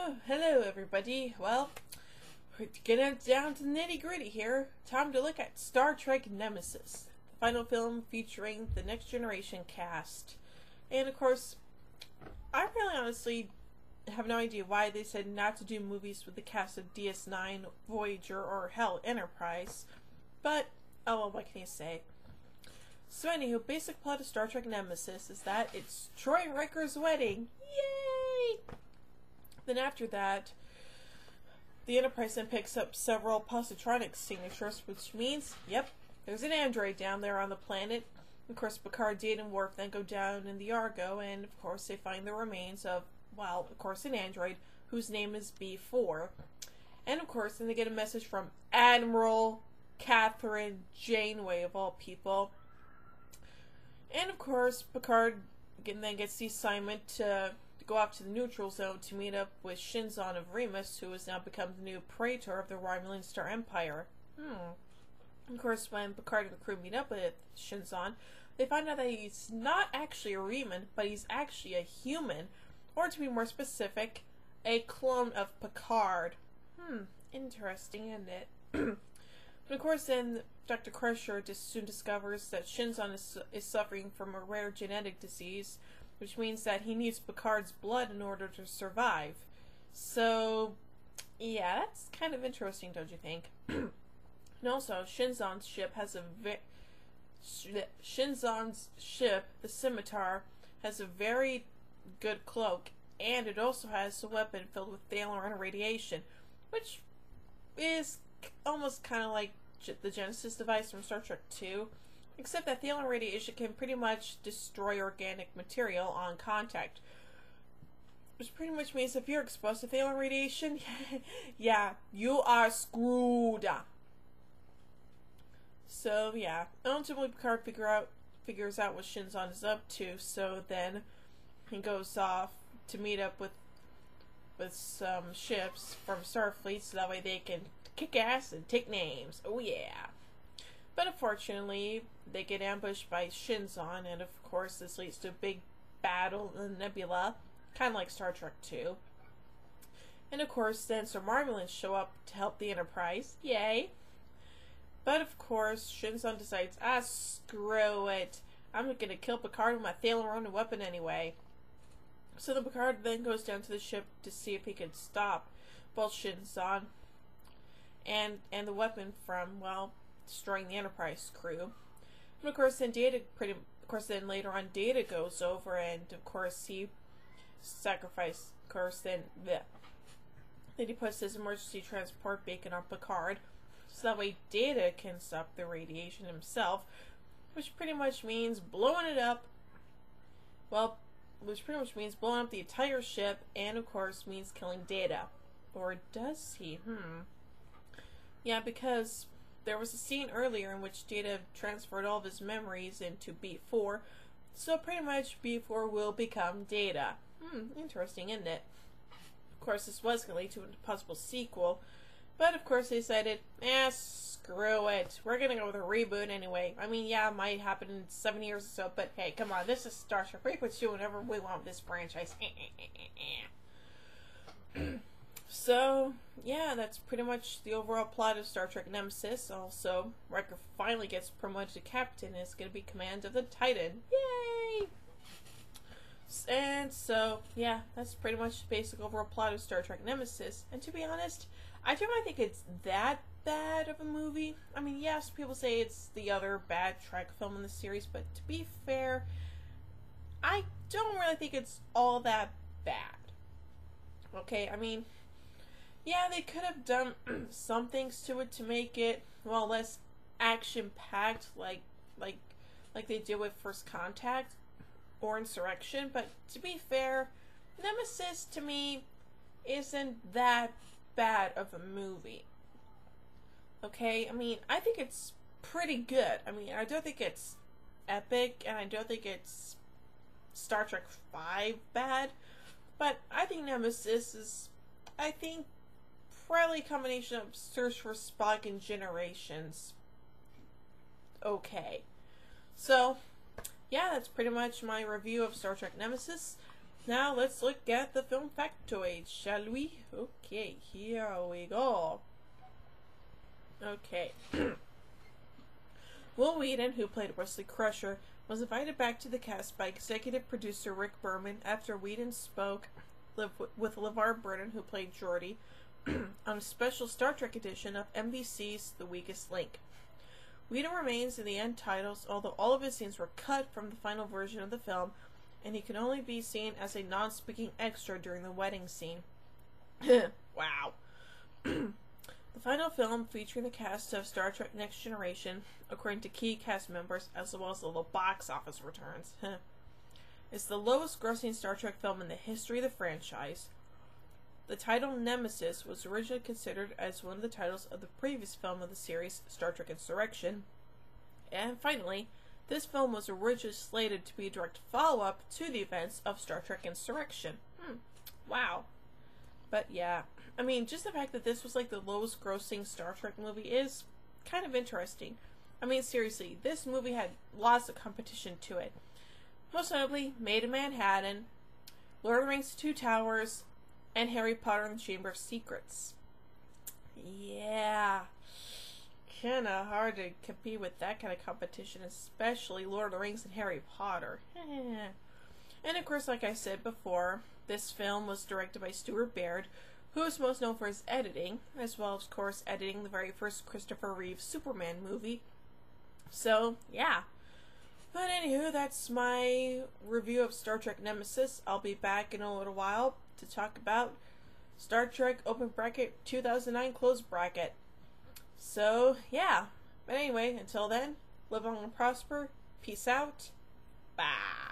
Oh, hello everybody. Well, we're getting down to the nitty-gritty here. Time to look at Star Trek Nemesis, the final film featuring the Next Generation cast. And of course, I really honestly have no idea why they said not to do movies with the cast of DS9, Voyager, or hell, Enterprise. But, oh well, what can you say? So anywho, basic plot of Star Trek Nemesis is that it's Troy Riker's wedding. Yay! Then after that, the Enterprise then picks up several positronic signatures, which means, yep, there's an android down there on the planet. Of course, Picard, Data, and Worf then go down in the Argo, and of course they find the remains of, well, of course, an android whose name is B4. And of course, then they get a message from Admiral Catherine Janeway, of all people. And of course, Picard then gets the assignment to go off to the neutral zone to meet up with Shinzon of Remus, who has now become the new praetor of the Romulan Star Empire. Of course, when Picard and the crew meet up with Shinzon, they find out that he's not actually a Reman, but he's actually a human, or to be more specific, a clone of Picard. Interesting, isn't it? But of course, then Dr. Crusher soon discovers that Shinzon is suffering from a rare genetic disease, which means that he needs Picard's blood in order to survive. So, yeah, that's kind of interesting, don't you think? And also, Shinzon's ship, the Scimitar, has a very good cloak, and it also has a weapon filled with Thalaron radiation, which is almost kind of like the Genesis device from Star Trek II, except that Thalaron radiation can pretty much destroy organic material on contact. Which pretty much means if you're exposed to Thalaron radiation, yeah, you are screwed. So, yeah. Ultimately, Picard figures out what Shinzon is up to, so then he goes off to meet up with some ships from Starfleet, so that way they can kick ass and take names. Oh, yeah. But unfortunately, they get ambushed by Shinzon, and of course this leads to a big battle in the nebula, kind of like Star Trek II. And of course then some Romulans show up to help the Enterprise. Yay! But of course, Shinzon decides, screw it. I'm gonna kill Picard with my Thalaron weapon anyway. So then Picard then goes down to the ship to see if he can stop both Shinzon and the weapon from, well, destroying the Enterprise crew. And of course then later on Data goes over, and of course he sacrificed, of course then he puts his emergency transport beacon on Picard, so that way Data can stop the radiation himself, which pretty much means blowing it up, well, which pretty much means blowing up the entire ship, and of course means killing Data. Or does he? Yeah, because there was a scene earlier in which Data transferred all of his memories into B4, so pretty much B4 will become Data. Interesting, isn't it? Of course, this was going to lead to a possible sequel, but of course they decided, screw it. We're going to go with a reboot anyway. I mean, yeah, it might happen in 7 years or so, but hey, come on, this is Star Trek. We can do whatever we want with this franchise. So, yeah, that's pretty much the overall plot of Star Trek Nemesis. Also, Riker finally gets promoted to captain and is going to be command of the Titan. Yay! And so, yeah, that's pretty much the basic overall plot of Star Trek Nemesis. And to be honest, I don't really think it's that bad of a movie. I mean, yes, people say it's the other bad Trek film in the series, but to be fair, I don't really think it's all that bad. Okay, I mean, yeah, they could have done some things to it to make it, well, less action-packed, like they did with First Contact or Insurrection. But to be fair, Nemesis to me isn't that bad of a movie. Okay, I mean, I think it's pretty good. I mean, I don't think it's epic, and I don't think it's Star Trek V bad, but I think Nemesis is, I think, probably a combination of Search for Spock and Generations. Okay. So, yeah, that's pretty much my review of Star Trek Nemesis. Now let's look at the film factoids, shall we? Okay, here we go. Okay. Will Wheaton, who played Wesley Crusher, was invited back to the cast by executive producer Rick Berman after Wheaton spoke with LeVar Burton, who played Geordi, on a special Star Trek edition of NBC's The Weakest Link. Wheaton remains in the end titles, although all of his scenes were cut from the final version of the film, and he can only be seen as a non-speaking extra during the wedding scene. Wow. The final film, featuring the cast of Star Trek Next Generation, according to key cast members, as well as the little box office returns, is the lowest grossing Star Trek film in the history of the franchise. The title Nemesis was originally considered as one of the titles of the previous film of the series, Star Trek Insurrection. And finally, this film was originally slated to be a direct follow-up to the events of Star Trek Insurrection. Wow. But yeah, I mean, just the fact that this was like the lowest grossing Star Trek movie is kind of interesting. I mean, seriously, this movie had lots of competition to it. Most notably, Made in Manhattan, Lord of the Rings: Two Towers, and Harry Potter and the Chamber of Secrets. Yeah. Kinda hard to compete with that kind of competition, especially Lord of the Rings and Harry Potter. And of course, like I said before, this film was directed by Stuart Baird, who is most known for his editing, as well as, of course, editing the very first Christopher Reeve Superman movie. So, yeah. But anywho, that's my review of Star Trek Nemesis. I'll be back in a little while to talk about Star Trek open bracket 2009 close bracket. So, yeah. But anyway, until then, live long and prosper. Peace out. Bye.